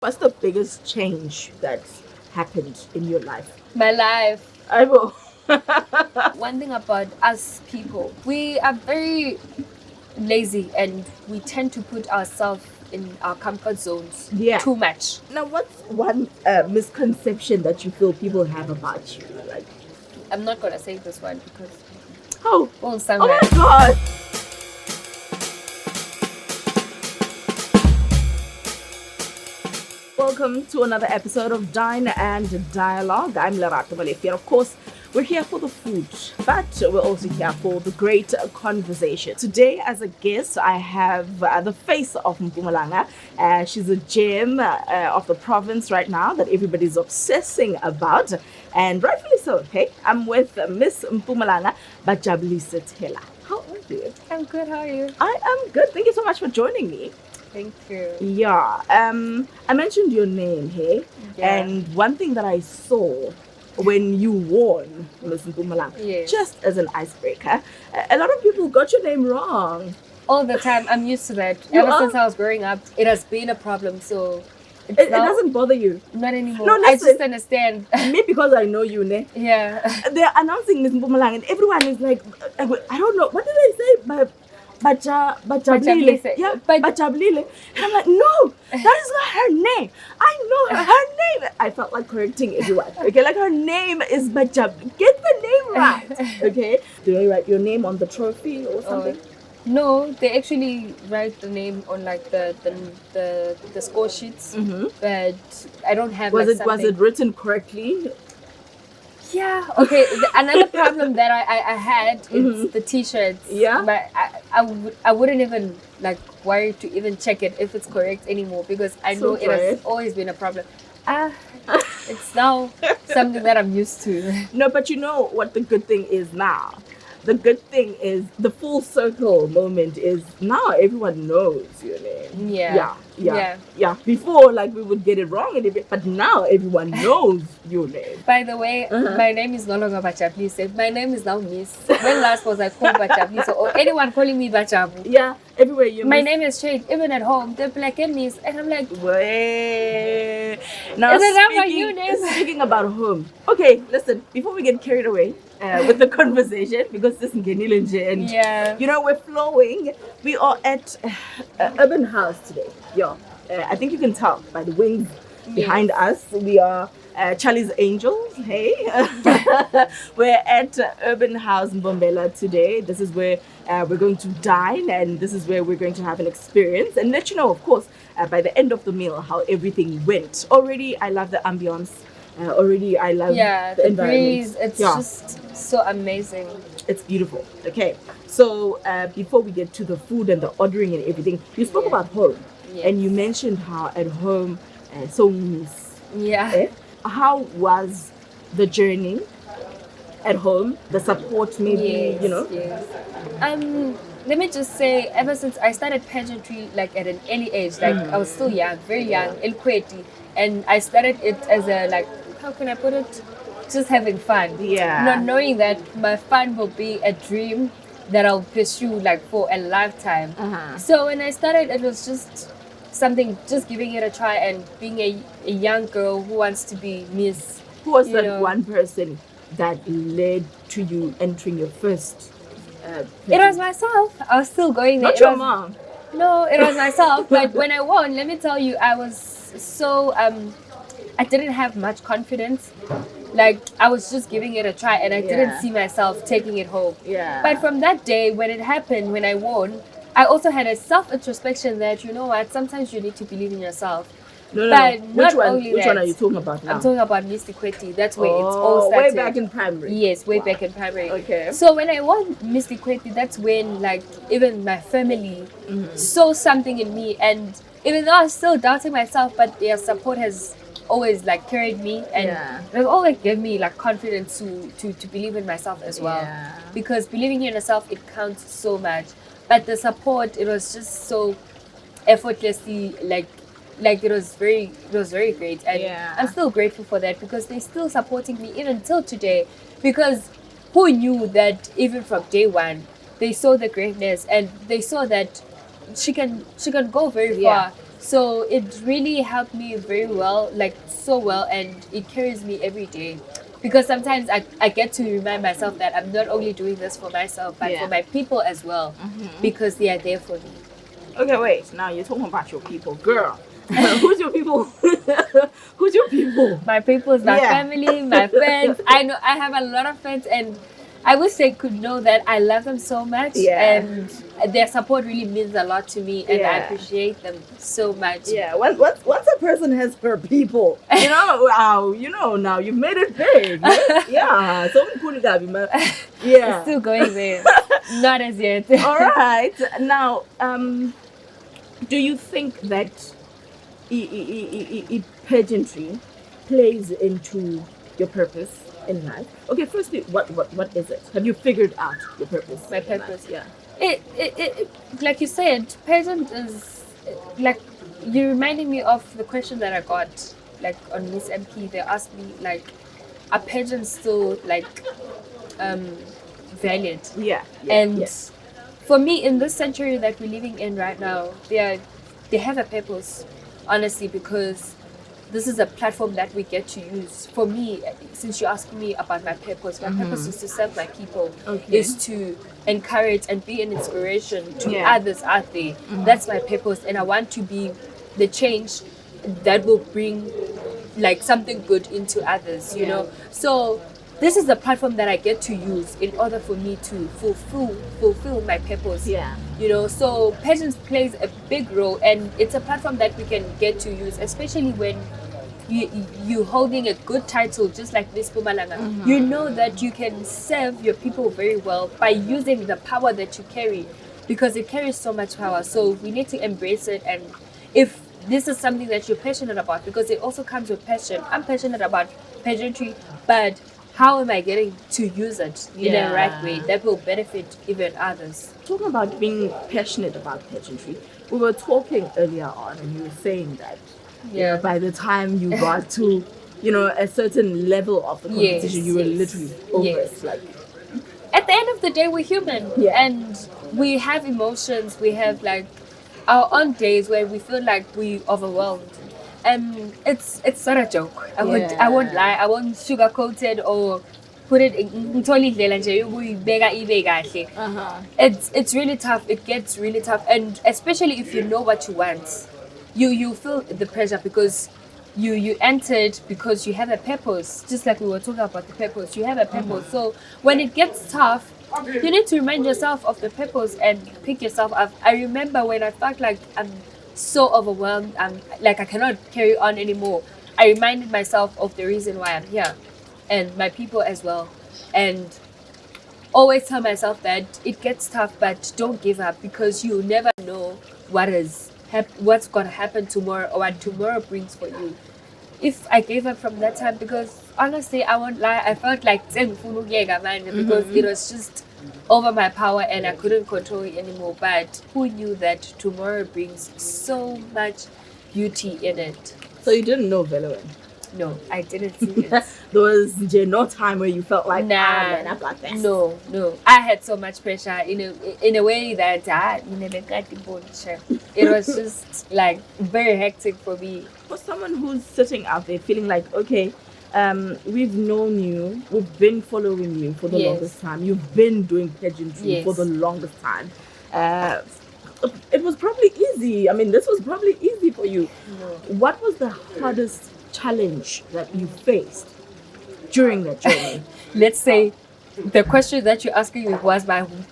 What's the biggest change that's happened in your life? My life. I will. One thing about us people, we are very lazy and we tend to put ourselves in our comfort zones too much. Now, what's one misconception that you feel people have about you? Like, I'm not gonna say this one because oh, won't sound oh my nice. God. Welcome to another episode of Dine and Dialogue. I'm Lerato, Molefe, and of course, we're here for the food, but we're also here for the great conversation. Today, as a guest, I have the face of Mpumalanga. She's a gem of the province right now that everybody's obsessing about, and rightfully so. Okay, I'm with Miss Mpumalanga, Bajabulise Thela. How are you? I'm good, how are you? I am good. Thank you so much for joining me. Thank you. Yeah. I mentioned your name, hey? Yeah. And one thing that I saw when you won Miss Mpumalanga, Yes. just as an icebreaker, a lot of people got your name wrong. All the time, I'm used to that. You Ever are? since I was growing up, it has been a problem, so It doesn't bother you. not anymore. No, I listen. just understand. Me, because I know you, ne? Yeah. They're announcing Miss Mpumalanga and everyone is like, I don't know, what did they say? Bajabulise. Bajabulise. Yeah, But- Bajabulise. And I'm like, no, that is not her name. I know her name. I felt like correcting everyone. Okay, like her name is Bajab. Get the name right. Okay. Do they write your name on the trophy or something? No, they actually write the name on like the score sheets, but I don't have. Was like, it written correctly? Yeah. Okay. Another problem that I had is the T-shirts. Yeah? But I wouldn't even like worry to even check it if it's correct anymore because I So know it has great. always been a problem. It's now something that I'm used to. No, but you know what the good thing is now? The good thing is the full circle moment is now everyone knows your name. Yeah. Before, like, we would get it wrong, but now everyone knows your name. By the way, my name is no longer Bajabulise. My name is now Miss. When last was I called Bajabulise or anyone calling me Bajabu? Yeah, everywhere you My name has changed. Even at home, they're like, Miss. And I'm like, Way. Now, Is it not my new name? speaking about home. Okay, listen, before we get carried away with the conversation, because this is Ngenile nje and yeah. you know, we're flowing. We are at Urban House today. Yeah. I think you can tell by the wings behind us. We are Charlie's Angels. Hey. We're at Urban House in Bombela today. This is where we're going to dine, and this is where we're going to have an experience and let you know, of course, by the end of the meal, how everything went. Already, I love the ambience. Already, I love the environment. Breeze. It's just so amazing. It's beautiful. Okay, so before we get to the food and the ordering and everything, you spoke about home, and you mentioned how at home, so miss. Yeah. How was the journey at home? The support, maybe, you know. Yes. Let me just say, ever since I started pageantry, like at an early age, like I was still young, very young, Elkweti, and I started it as a like, how can I put it? Just having fun. Yeah. Not knowing that my fun will be a dream that I'll pursue like for a lifetime. So when I started, it was just something, just giving it a try and being a young girl who wants to be Miss. Who was you that know. one person that led to you entering your first? It was myself. I was still going there. Not your mom. No, it was myself. But when I won, let me tell you, I was so I didn't have much confidence. Like I was just giving it a try, and I didn't see myself taking it home. Yeah. But from that day, when it happened, when I won, I also had a self-introspection that, you know what, sometimes you need to believe in yourself. No. But Which not one? only Which that, one are you talking about now? I'm talking about Miss Kweti. That's where it's all Way started. back in primary. Yes, way back in primary. Okay. So when I won Miss Kweti, that's when like even my family saw something in me, and even though I was still doubting myself, but their support has always like carried me, and they've always given me like confidence to believe in myself as well. Yeah. Because believing in yourself, it counts so much. But the support, it was just so effortlessly like it was very great, and I'm still grateful for that because they're still supporting me even till today. Because who knew that even from day one they saw the greatness and they saw that she can go very far So it really helped me very well, like so well, and it carries me every day. Because sometimes I get to remind myself that I'm not only doing this for myself, but for my people as well, because they are there for me. Okay, wait. Now you're talking about your people, girl. Who's your people? Who's your people? My people is my family, my friends. I know I have a lot of friends, and I wish they could know that I love them so much, and their support really means a lot to me, and I appreciate them so much. Yeah, once a person has her people, wow, now you've made it big. Yeah, so It's still going there, not as yet. All right, now, do you think that pageantry plays into your purpose in life? Okay, firstly, what is it? Have you figured out your purpose? My purpose, yeah. It like you said, pageant is like, you're reminding me of the question that I got like on Miss MP. They asked me like, are pageants still like valid? And for me, in this century that we're living in right now, they have a purpose, honestly, because this is a platform that we get to use. For me, since you're asking me about my purpose is to serve my people, is to encourage and be an inspiration to others out there. That's my purpose, and I want to be the change that will bring like something good into others, you know. So this is the platform that I get to use in order for me to fulfill my purpose. You know, so pageants plays a big role, and it's a platform that we can get to use, especially when you holding a good title, just like Miss Mpumalanga. You know that you can serve your people very well by using the power that you carry, because it carries so much power. So we need to embrace it, and if this is something that you're passionate about, because it also comes with passion. I'm passionate about pageantry, but how am I getting to use it in the right way that will benefit even others? Talking about being passionate about pageantry, we were talking earlier on, and you were saying that by the time you got to, a certain level of the competition, you were literally over it. Like, at the end of the day, we're human, and we have emotions. We have like our own days where we feel like we're overwhelmed. It's not a joke. I won't lie. I won't sugarcoat it or put it in. It's really tough. It gets really tough, and especially if you know what you want, you feel the pressure, because you entered because you have a purpose. Just like we were talking about the purpose, you have a purpose. So when it gets tough, you need to remind yourself of the purpose and pick yourself up. I remember when I felt like I'm so overwhelmed, I'm like I cannot carry on anymore. I reminded myself of the reason why I'm here, and my people as well, and always tell myself that it gets tough, but don't give up, because you never know what's gonna happen tomorrow, or what tomorrow brings for you. If I gave up from that time, because honestly, I won't lie, I felt like because it was just over my power and I couldn't control it anymore. But who knew that tomorrow brings so much beauty in it? So you didn't know Veloin? No, I didn't see it. There was no time where you felt like, man, I got this. No. I had so much pressure in a way that it was just like very hectic for me. For someone who's sitting out there feeling like, okay, we've known you, we've been following you for the longest time, you've been doing pageantry for the longest time. It was probably easy. I mean, this was probably easy for you. No. What was the hardest challenge that you faced during that journey? Let's say the question that you're asking me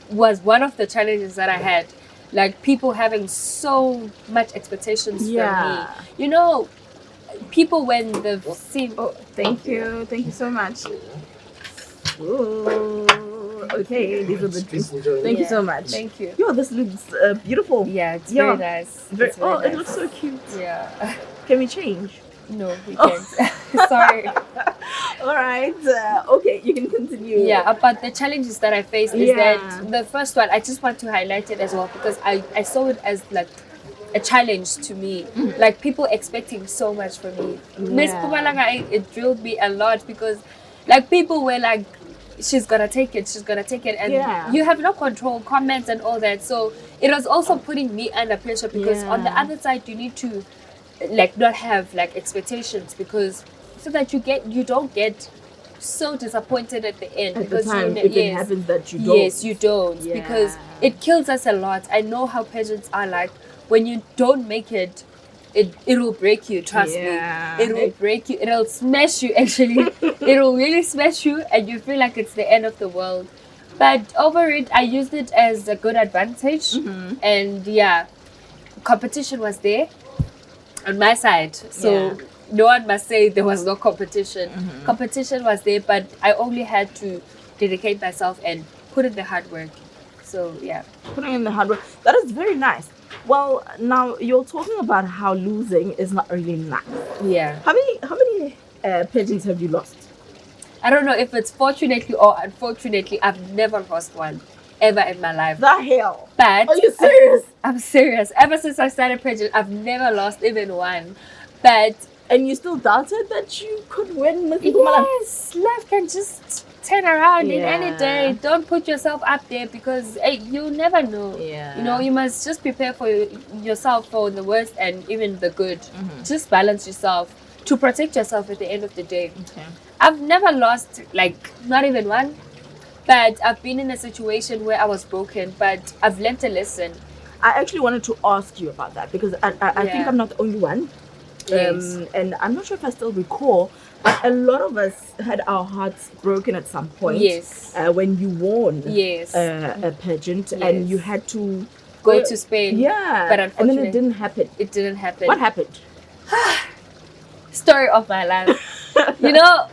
was one of the challenges that I had. Like, people having so much expectations from me. You know, people when they've seen... Oh, thank you so much. Ooh, okay, these are the drinks. Thank you so much. Thank you. Yo, this looks beautiful. Yeah, it's very nice. It's very nice. It looks so cute. Yeah. Can we change? No, we can't. Sorry. All right. Okay, you can continue. Yeah, but the challenges that I faced is that the first one, I just want to highlight it as well, because I saw it as like a challenge to me. Like, people expecting so much from me. Miss Mpumalanga, it drilled me a lot, because like people were like she's gonna take it, and Yeah. you have no control, comments and all that. So it was also putting me under pressure, because on the Yeah. other side you need to like not have like expectations, because so that you don't get so disappointed at the end, At the because time, you if it yes, happens that you don't. yes, you don't, Yeah. because it kills us a lot. I know how pageants are like. When you don't make it, it will break you. Trust Yeah. me, it will break you. It'll smash you. Actually, it will really smash you, and you feel like it's the end of the world. But over it, I used it as a good advantage, and yeah, competition was there on my side. So Yeah. no one must say there was no competition. Competition was there, but I only had to dedicate myself and put in the hard work. So yeah. Putting in the hard work. That is very nice. Well, now you're talking about how losing is not really nice. Yeah. How many pageants have you lost? I don't know if it's fortunately or unfortunately, I've never lost one ever in my life. The hell? But Are you serious? I'm serious. Ever since I started pageant, I've never lost even one. But And you still doubted that you could win Miss Mpumalanga? yes, life can just turn around in any Yeah. day. Don't put yourself up there, because hey, you never know. Yeah. You know, you must just prepare for yourself for the worst and even the good. Just balance yourself to protect yourself at the end of the day. Okay. I've never lost, like, not even one. But I've been in a situation where I was broken, but I've learned a lesson. I actually wanted to ask you about that because I think Yeah. I'm not the only one. Yes. And I'm not sure if I still recall, but a lot of us had our hearts broken at some point. Yes. When you won Yes. a pageant Yes. and you had to Go to Spain. Yeah. But and then unfortunately, it didn't happen. it didn't happen. What happened? Story of my life. You know,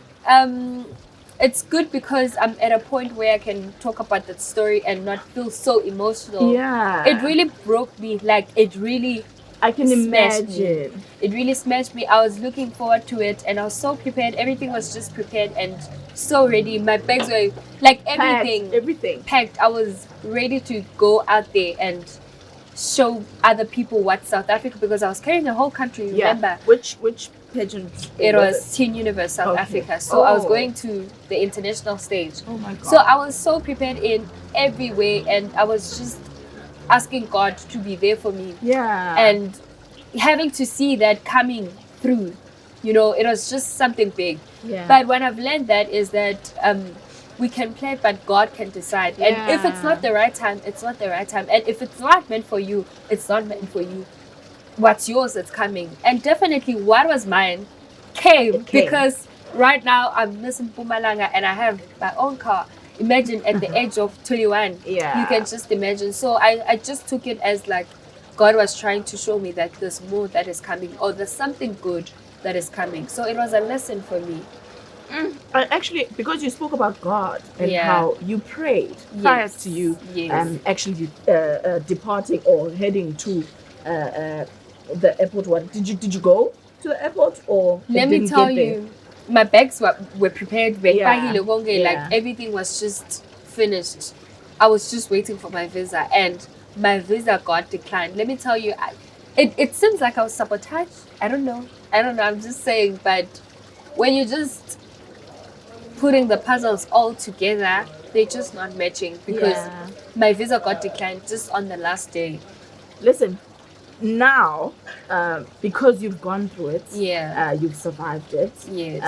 it's good because I'm at a point where I can talk about that story and not feel so emotional. Yeah. It really broke me. Like, it really I can smashed imagine. me. It really smashed me. I was looking forward to it, and I was so prepared. Everything was just prepared and so ready. My bags were like everything Everything. packed. I was ready to go out there and show other people what South Africa, because I was carrying a whole country. Remember, Which pageant? it was Teen Universe South Okay. Africa. So I was Oh. going to the international stage. Oh my god. So I was so prepared in every way, and I was just asking God to be there for me, yeah. and having to see that coming through. You know, it was just something big. yeah. But what I've learned that is that we can plan, but God can decide. And if it's Yeah. not the right time, it's not the right time. And if it's not meant for you, it's not meant for you. What's yours is coming. And definitely what was mine came, It came. because right now I'm Miss Mpumalanga and I have my own car. Imagine at the age of 21. Yeah. You can just imagine. So I just took it as like God was trying to show me that there's more that is coming, or there's something good that is coming. So it was a lesson for me. Actually, because you spoke about God and Yeah. how you prayed prior Yes. to you Yes. actually departing or heading to the airport. What did you go to the airport or it Let me didn't tell get there? you, my bags were prepared. Yeah. Like Yeah. everything was just finished. I was just waiting for my visa, and my visa got declined. Let me tell you, it seems like I was sabotaged. I don't know. I'm just saying, but when you just putting the puzzles all together, they're just not matching, because Yeah. my visa got declined just on the last day. Listen, now because you've gone through it, Yeah. you've survived it. Yes.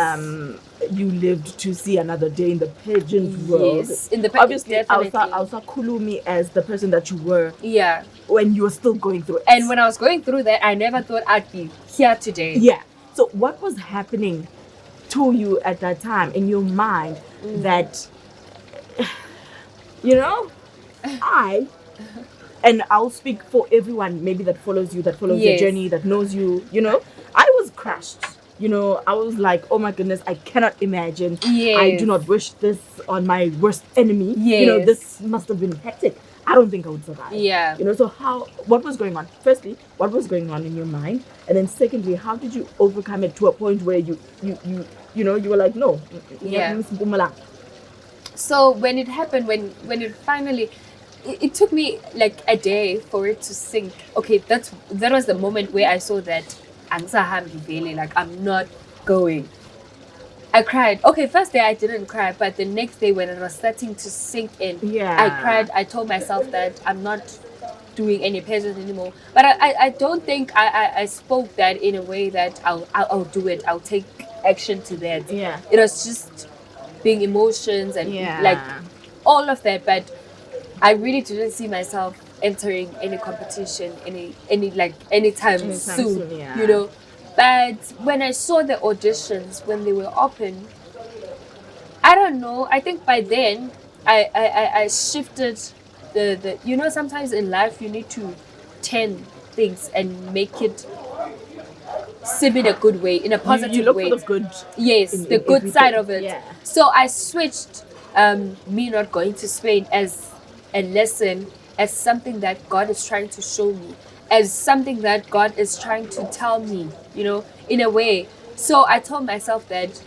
You lived to see another day in the pageant world. Yes. In the Obviously, definitely. Ausa Kulumi as the person that you were Yeah. when you were still going through it. And when I was going through that, I never thought I'd be here today. Yeah. So what was happening to you at that time in your mind that, you know, and I'll speak for everyone maybe that follows you, that follows your Yes. journey, that knows you, you know, I was crushed. You know, I was like, oh my goodness, I cannot imagine. I Yes. do not wish this on my worst enemy. You know, Yes. this must have been hectic. I don't think I would survive. Yeah. You know, so what was going on? Firstly, what was going on in your mind? And then secondly, how did you overcome it to a point where you were like, no, Yeah. Miss Mpumalanga. So when it happened, when it finally, it took me like a day for it to sink. Okay, that was the moment where I saw that angisahambi vele, like I'm not going. I cried. Okay, first day I didn't cry, but the next day when it was starting to sink in, I cried. I told myself that I'm not doing any pageants anymore. But I don't think I spoke that in a way that I'll do it. I'll take action to that. Yeah. It was just being emotions and like all of that. But I really didn't see myself entering any competition anytime soon. Yeah. You know. But when I saw the auditions when they were open, I don't know. I think by then I shifted the you know, sometimes in life you need to turn things and make it seem in a good way, in a positive you look way. for the good. Yes, in the good everything. side of it. Yeah. So I switched me not going to Spain as a lesson, as something that God is trying to show me, as something that God is trying to tell me, you know, in a way. So I told myself that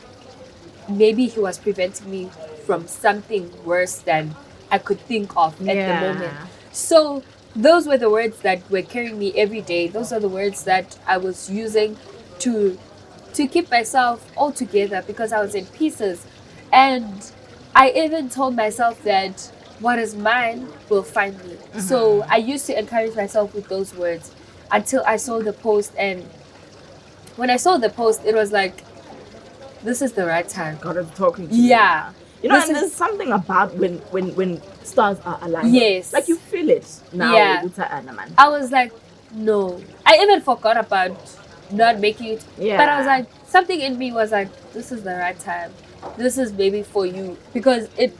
maybe he was preventing me from something worse than I could think of at the moment. So those were the words that were carrying me every day. Those are the words that I was using to keep myself all together because I was in pieces. And I even told myself that what is mine will find me. So I used to encourage myself with those words until I saw the post. And when I saw the post, it was like, this is the right time. God is talking to Yeah. you. You know, and there's something about when stars are aligned. Yes. Like you feel it now. Yeah. Man. I was like, no. I even forgot about not making it. Yeah. But I was like, something in me was like, this is the right time. This is maybe for you. Because it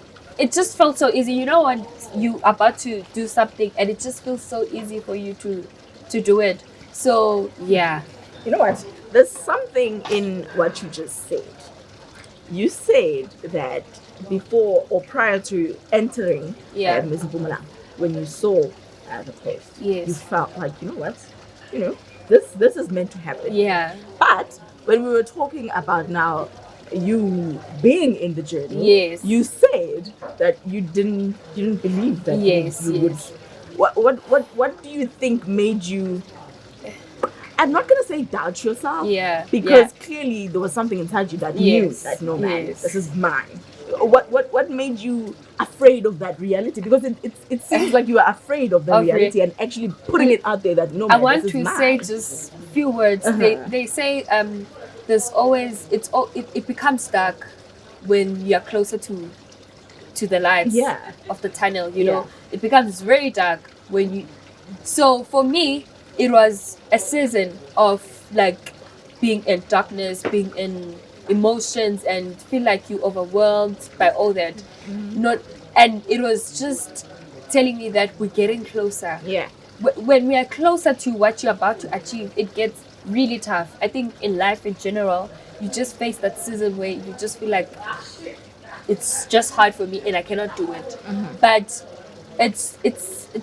just felt so easy. You know when you are about to do something and it just feels so easy for you to do it. So yeah. You know what? There's something in what you just said. You said that before or prior to entering Miss Mpumalanga, when you saw the post, you felt like, you know what? You know, this is meant to happen. Yeah. But when we were talking about now you being in the journey, you said that you didn't believe that you would. What do you think made you? I'm not gonna say doubt yourself, because clearly there was something inside you that knew that no man, this is mine. What made you afraid of that reality? Because it seems like you are afraid of the reality and actually putting it out there that no man, I want this is to mine. say just few words. They say there's always it becomes dark when you are closer to the lights of the tunnel. You know, it becomes very dark when you. So for me, it was a season of like being in darkness, being in emotions, and feel like you overwhelmed by all that. And it was just telling me that we're getting closer. When we are closer to what you're about to achieve, it gets really tough. I think in life in general, you just face that season where you just feel like it's just hard for me and I cannot do it. But it's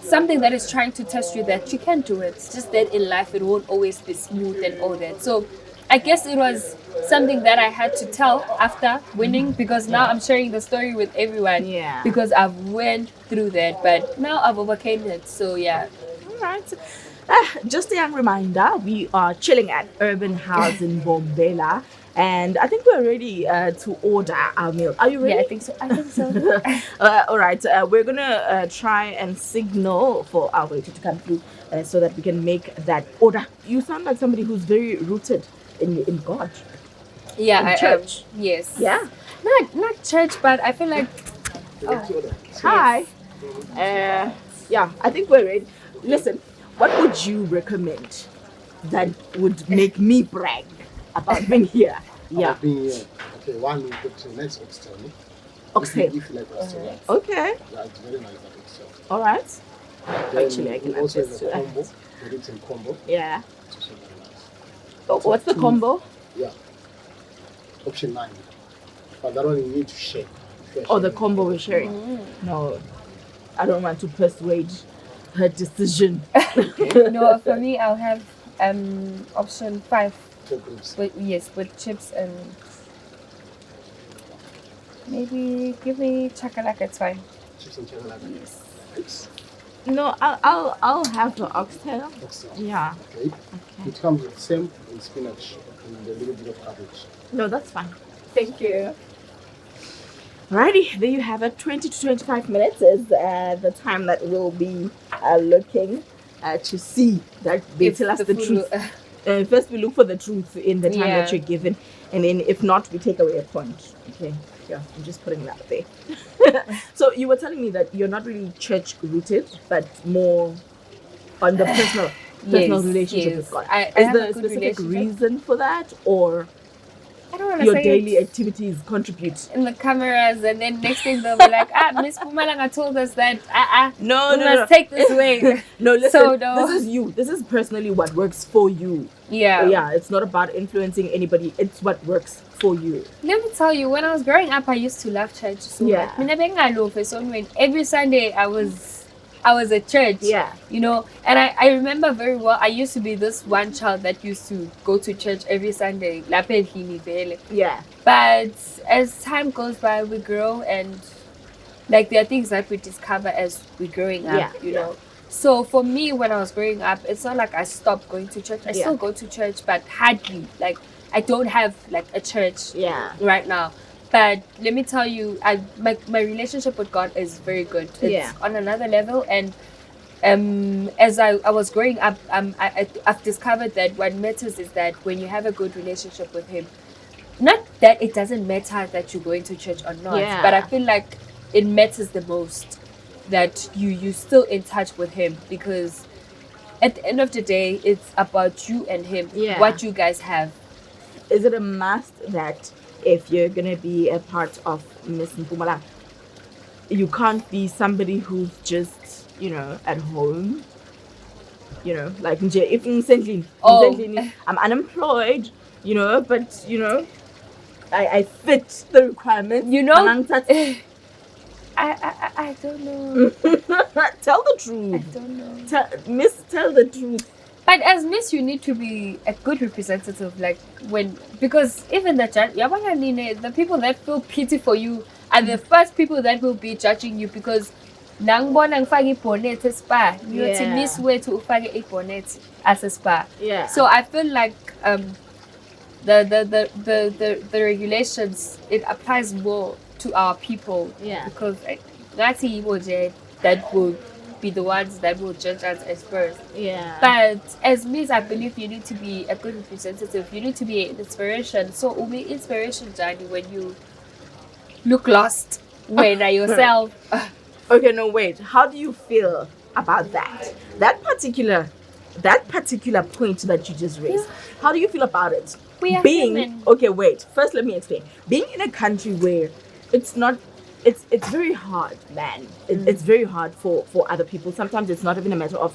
something that is trying to test you that you can do it. It's just that in life it won't always be smooth and all that. So I guess it was something that I had to tell after winning, because now I'm sharing the story with everyone. Because I've went through that, but now I've overcame it. So yeah. All right. Just a young reminder, we are chilling at Urban House in Bombela. And I think we're ready to order our meal. Are you ready? Yeah, I think so. All right. We're going to try and signal for our waiter to come through so that we can make that order. You sound like somebody who's very rooted in God. Yeah. In church. Yes. Yeah. Not church, but I feel like... Hi. Yeah, I think we're ready. Listen, what would you recommend that would make me brag about being here? About being here. Okay, one we put to next oxtail. Oxtail. If you like oxtail. Okay. Yeah, it's very nice that oxtail. All right. Then Actually, I can also attest have to a that. combo. The written combo. Yeah. It's also very nice. Oh, what's the combo? Yeah. Option 9. But that one you need to share. Oh, the combo we're sharing. No, I don't want to persuade her decision. No, for me, I'll have option 5. With chips and maybe give me chakalaka. It's fine. Chips and chakalaka. Yes. No, I'll have the oxtail. Oxtail. Yeah. Okay. It comes with same in spinach and a little bit of cabbage. No, that's fine. Thank you. Alrighty, there you have it. 20 to 25 minutes is the time that we'll be looking to see that they If tell us the food truth. will- First, we look for the truth in the time Yeah. that you're given, and then if not, we take away a point. Okay, yeah, I'm just putting that there. So you were telling me that you're not really church rooted, but more on the personal Yes, relationship yes. with God. I Is have there a a good specific relationship. reason for that, or I don't want to your say daily it activities contribute? in the cameras, and then next thing they'll be like, Miss Mpumalanga told us that No, we no, must no. take this way. No, listen. So, no. This is you. This is personally what works for you. Yeah. Yeah, it's not about influencing anybody. It's what works for you. Let me tell you, when I was growing up, I used to love church so Yeah. much. Mina bengalofe, so when every Sunday I was at church. Yeah. You know, and I remember very well, I used to be this one child that used to go to church every Sunday. Lapha endlini vele. Yeah. But as time goes by, we grow, and like there are things that we discover as we're growing up, Yeah, you yeah. know. So for me, when I was growing up, it's not like I stopped going to church. I Yeah. still go to church, but hardly. Like I don't have like a church Yeah. right now. But let me tell you, my relationship with God is very good. It's Yeah. on another level, and as I was growing up, I've discovered that what matters is that when you have a good relationship with Him, not that it doesn't matter that you're going to church or not, Yeah. but I feel like it matters the most that you still in touch with Him, because at the end of the day, it's about you and Him, Yeah. what you guys have. Is it a must that if you're gonna be a part of Miss Mpumalanga, you can't be somebody who's just, at home? Like nje, if Oh. I'm unemployed, but I fit the requirements. You know, Angangithatha- I don't know. Tell the I truth. don't know. Tell the truth. But as Miss, you need to be a good representative. Like because even the people that feel pity for you are the first people that will be judging you, because nangbona ngifake ibonnet espa. Uyothi Yeah. Miss wethu ufake ibonnet as a spa. Yeah. So I feel like the regulations, it applies more to our people. Yeah. Because that's that will be the ones that will judge us as first. Yeah. But as Miss, I believe you need to be a good representative. You need to be an inspiration. So umi inspiration, Johnny, when you look lost, when yourself. Okay, no, wait. How do you feel about that? That particular point that you just raised. How do you feel about it? We are Being human. okay. Wait. First, let me explain. Being in a country where it's not. It's very hard, man. It's very hard for other people. Sometimes it's not even a matter of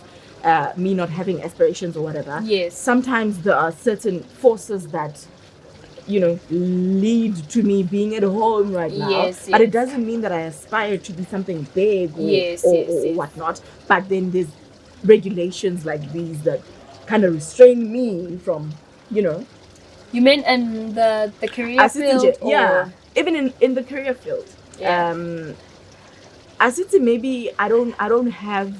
me not having aspirations or whatever. Yes. Sometimes there are certain forces that lead to me being at home right now. Yes, But it yes. doesn't mean that I aspire to be something big or, Yes, or, yes, or yes. whatnot. But then there's regulations like these that kind of restrain me from, You mean in the career assisting field? yeah, Or? even in the career field. Yeah. Assisting, maybe I don't have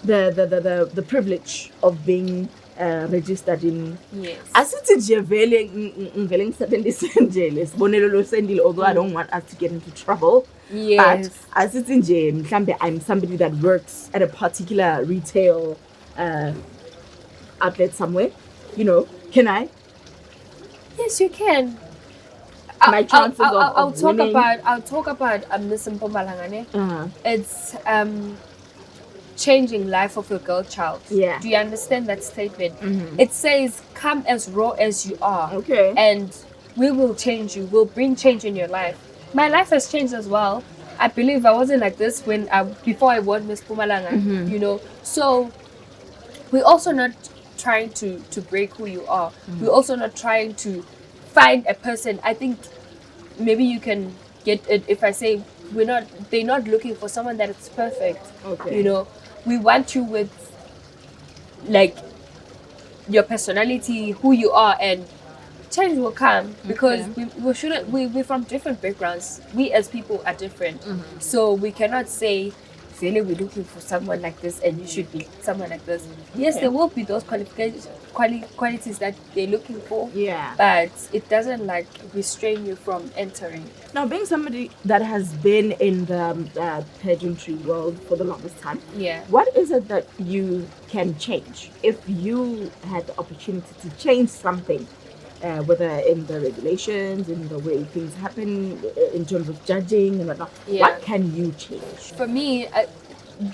the privilege of being registered in. Yes. Asithi nje vele ngivele ngisebenzise nje lesibonelo losendile, although I don't want us to get into trouble. Yes. But asithi nje mhlambe I'm somebody that works at a particular retail outlet somewhere. Can I? Yes, you can. My chances I'll of talk winning. about Miss Mpumalanga. Uh-huh. It's changing life of your girl child. Yeah. Do you understand that statement? Mhm. It says, "Come as raw as you are, Okay. and we will change you. We'll bring change in your life." My life has changed as well. I believe I wasn't like this before I won Miss Mpumalanga. So we're also not trying to break who you are. We're also not trying to find a person. I think maybe you can get it if I say they're not looking for someone that is perfect. Okay. We want you with like your personality, who you are, and change will come, because we're from different backgrounds. We as people are different. So we cannot say we're looking for someone like this and you should be someone like this. Yes, there will be those qualities that they're looking for. Yeah. But it doesn't like restrain you from entering. Now, being somebody that has been in the pageantry world for the longest time, Yeah. what is it that you can change if you had the opportunity to change something? Whether in the regulations, in the way things happen, in terms of judging and whatnot. Yeah. What can you change? For me,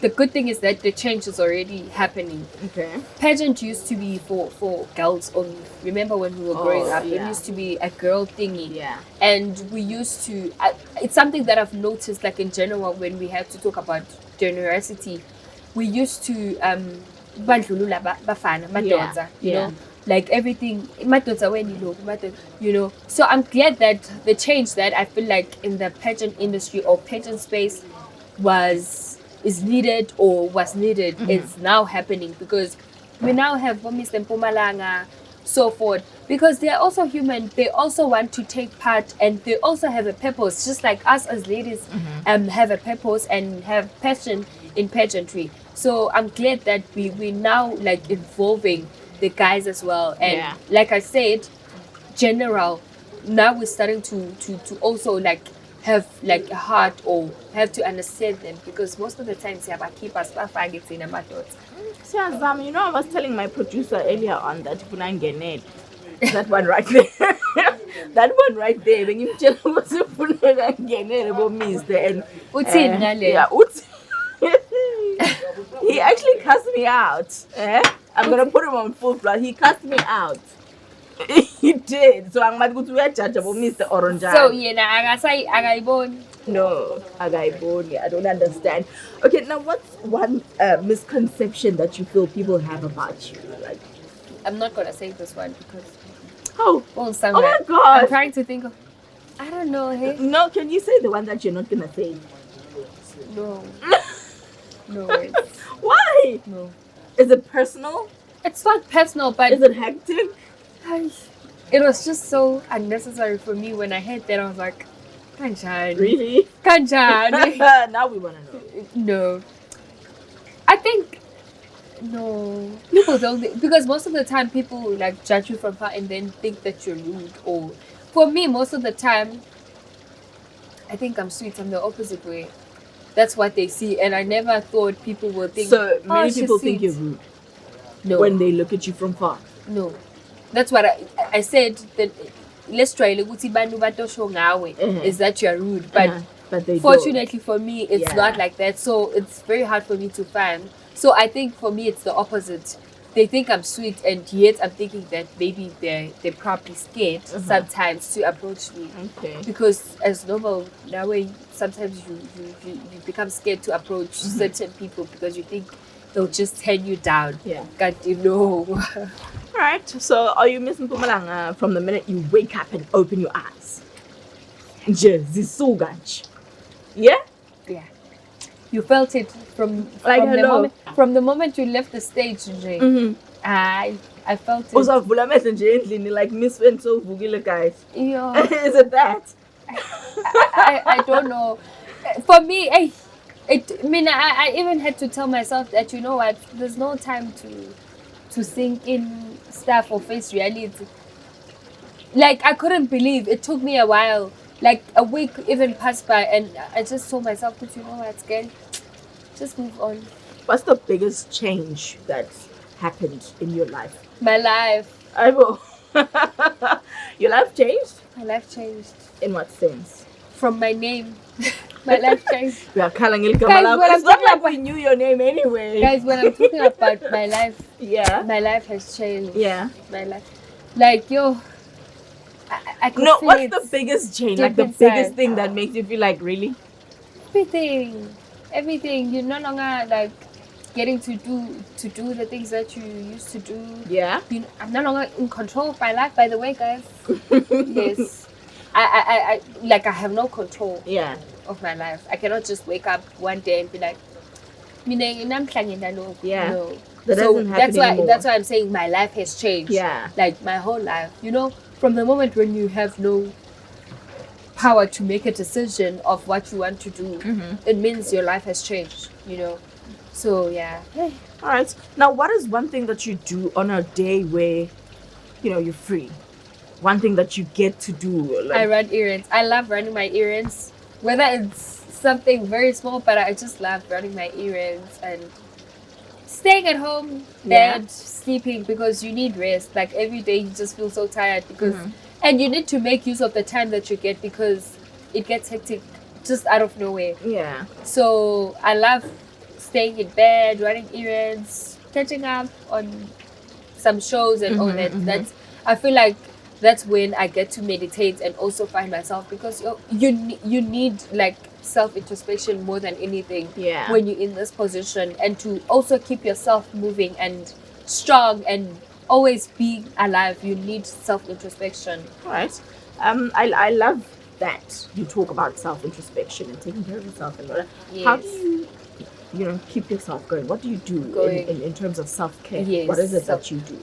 the good thing is that the change is already happening. Okay. Pageant used to be for girls only. Remember when we were growing up, yeah. it used to be a girl thingy. Yeah. And we used to, it's something that I've noticed, like in general, when we have to talk about generosity, we used to, bandlulula bafana, madoda, you know, like everything, madoda when you know. So I'm glad that the change that I feel like in the pageant industry or pageant space is needed or was needed is now happening, because we now have Mr. Mpumalanga, so forth, because they're also human. They also want to take part and they also have a purpose, just like us as ladies have a purpose and have passion in pageantry. So I'm glad that we now like involving the guys as well. And like I said, general, now we're starting to also like have like a heart or have to understand them, because most of the times they have keep us in a matter. You know, I was telling my producer earlier on that that one right there. That one right there. When you tell us and he actually cussed me out. I'm gonna put him on full blast. He cussed me out. He did. So I'm going to judge about Mr. Orange. So agaibon. No, agaibon. I don't understand. Okay, now what's one misconception that you feel people have about you? Like, I'm not gonna say this one because oh my God! I'm trying to think of. I don't know. Hey. No, can you say the one that you're not gonna say? No. No. Why? No. Is it personal? It's not personal, but is it hectic? It was just so unnecessary for me. When I heard that, I was like, Kanjan. Really? Kanjan. Now we want to know. No. I think, no. People don't, because most of the time people like judge you from far and then think that you're rude. Or for me, most of the time, I think I'm sweet. I'm the opposite way. That's what they see. And I never thought people would think. So many people think you're rude. No. When they look at you from far. No. That's what I said, that let's try is that you're rude, but they fortunately for me it's not like that, so it's very hard for me to find. So I think for me it's the opposite. They think I'm sweet, and yet I'm thinking that maybe they're probably scared sometimes to approach me. Okay. Because as normal now, sometimes you become scared to approach certain people because you think they'll just turn you down. Yeah. God, you know. Alright, so are you missing Mpumalanga from the minute you wake up and open your eyes? Yeah? Yeah. You felt it from the moment you left the stage. I felt it. Also, like Miss Wenso Vugile guys. Yeah. Is it that? I don't know. For me, I even had to tell myself that, you know what, there's no time to sink in stuff or face reality. Like, I couldn't believe it. Took me a while, like a week even passed by, and I just told myself, but you know what, girl, just move on. What's the biggest change that happened in your life? My life. I will. Your life changed? My life changed. In what sense? From my name. My life changed. We are calling it. Guys, it's not like we knew your name anyway. Guys, when I'm talking about my life, my life has changed. Yeah. My life. Like, yo, I could no, feel what's the biggest change? Like the biggest thing that makes you feel like, really? Everything. You're no longer like getting to do the things that you used to do. Yeah. I'm no longer in control of my life, by the way, guys. Yes. I have no control of my life. I cannot just wake up one day and be like, yeah. No. That doesn't happen anymore. That's why I'm saying my life has changed. Yeah. Like my whole life. You know, from the moment when you have no power to make a decision of what you want to do, it means your life has changed, So yeah. All right. Now, what is one thing that you do on a day where, you're free? One thing that you get to do. I run errands. I love running my errands, whether it's something very small, but I just love running my errands and staying at home, bed, sleeping, because you need rest. Like every day, you just feel so tired because, and you need to make use of the time that you get because it gets hectic just out of nowhere. Yeah. So I love staying in bed, running errands, catching up on some shows and all that. I feel like that's when I get to meditate and also find myself, because you need like self-introspection more than anything when you're in this position, and to also keep yourself moving and strong and always be alive, you need self-introspection. All right. I love that you talk about self-introspection and taking care of yourself and all that. Yes. How do you keep yourself going? What do you do in terms of self-care? Yes. What is it that you do?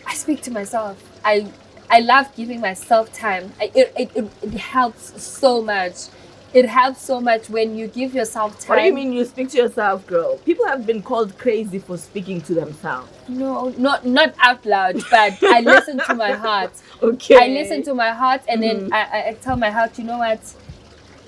I speak to myself. I love giving myself time. It helps so much. It helps so much when you give yourself time. What do you mean you speak to yourself, girl? People have been called crazy for speaking to themselves. No, not out loud, but I listen to my heart. Okay. I listen to my heart, and then I tell my heart, you know what,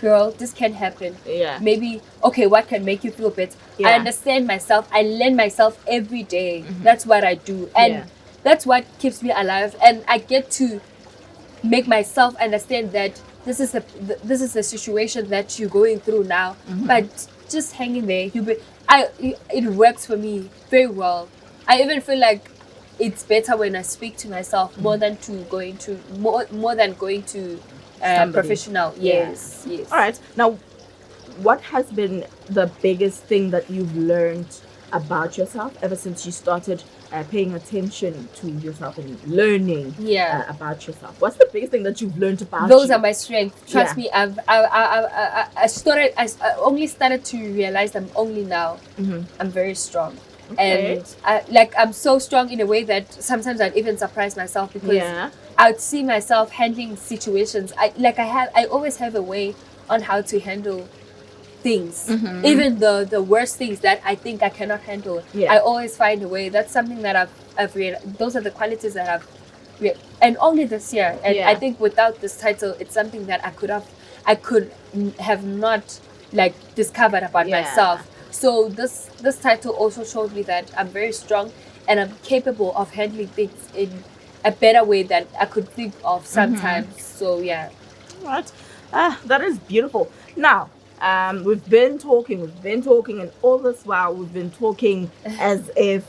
girl, this can happen. Yeah. Maybe, okay, what can make you feel better? Yeah. I understand myself. I learn myself every day. That's what I do. And that's what keeps me alive. And I get to make myself understand that this is the situation that you're going through now. But just hang in there. It works for me very well. I even feel like it's better when I speak to myself more than going to professional. Yes. All right. Now, what has been the biggest thing that you've learned about yourself ever since you started paying attention to yourself and learning about yourself? What's the biggest thing that you've learned about Those you? are my strengths. Trust me, I only started to realize them only now. I'm very strong. Okay. And I'm so strong in a way that sometimes I'd even surprise myself, because I'd see myself handling situations. I always have a way on how to handle things, even the worst things that I think I cannot handle. I always find a way. That's something that I've realized. Those are the qualities that I've and only this year. And I think without this title, it's something that I could have not discovered about myself. So this title also showed me that I'm very strong and I'm capable of handling things in a better way than I could think of sometimes. So yeah. Right. That is beautiful. Now, we've been talking, and all this while we've been talking as if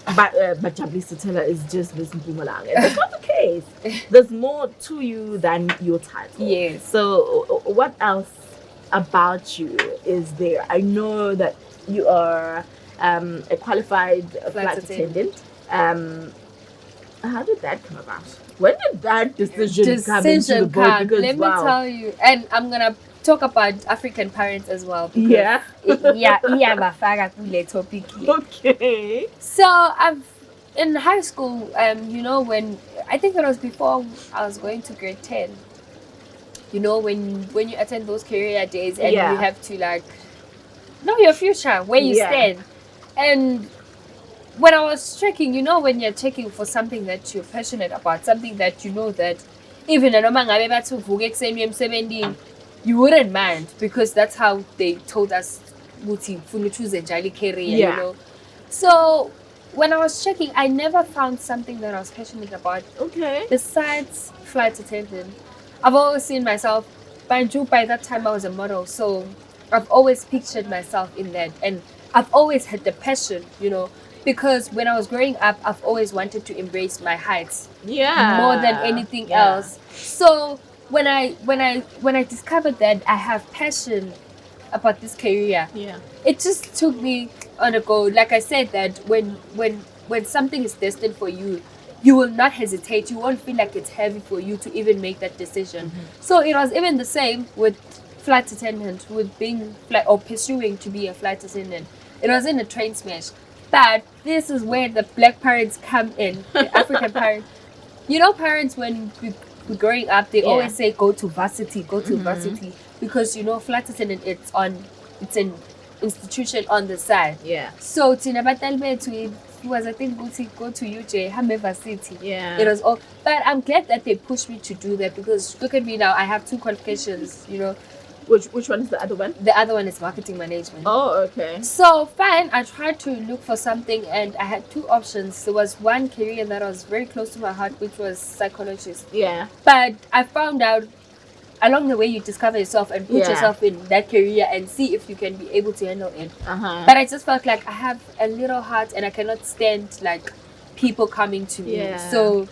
Bajabulise Thela is just Miss Mpumalanga. That's not the case. There's more to you than your title. Yes. So, what else about you is there? I know that you are a qualified flight attendant. How did that come about? When did that decision come into the board? Because, let me tell you, and I'm gonna talk about African parents as well. Because topic. Okay. So I've in high school, when I think it was before I was going to grade 10. When you attend those career days and you have to know your future, where you stand. And when I was checking, when you're checking for something that you're passionate about, something that you know that even you wouldn't mind, because that's how they told us choose a jolly career, So when I was checking, I never found something that I was passionate about. Okay. Besides flight attendant. I've always seen myself, by that time I was a model, so I've always pictured myself in that, and I've always had the passion, because when I was growing up, I've always wanted to embrace my heights more than anything else. So when I discovered that I have passion about this career, it just took me on a go. Like I said, that when something is destined for you, you will not hesitate. You won't feel like it's heavy for you to even make that decision. So it was even the same with flight attendant, with being or pursuing to be a flight attendant. It wasn't a train smash. But this is where the black parents come in, the African parents. Parents, when growing up, they Yeah. always say go to varsity, because Flatterton it's an institution on the side. Yeah. So Tina Batalbe was I think go to UJ, Hame Varsity. Yeah. It was all, but I'm glad that they pushed me to do that, because look at me now. I have 2 qualifications. Which one is the other one? The other one is marketing management. Oh, okay. So fine, I tried to look for something, and I had 2 options. There was one career that was very close to my heart, which was psychologist. Yeah. But I found out along the way you discover yourself and put Yeah. yourself in that career and see if you can be able to handle it. Uh-huh. But I just felt like I have a little heart and I cannot stand like people coming to me. Yeah. So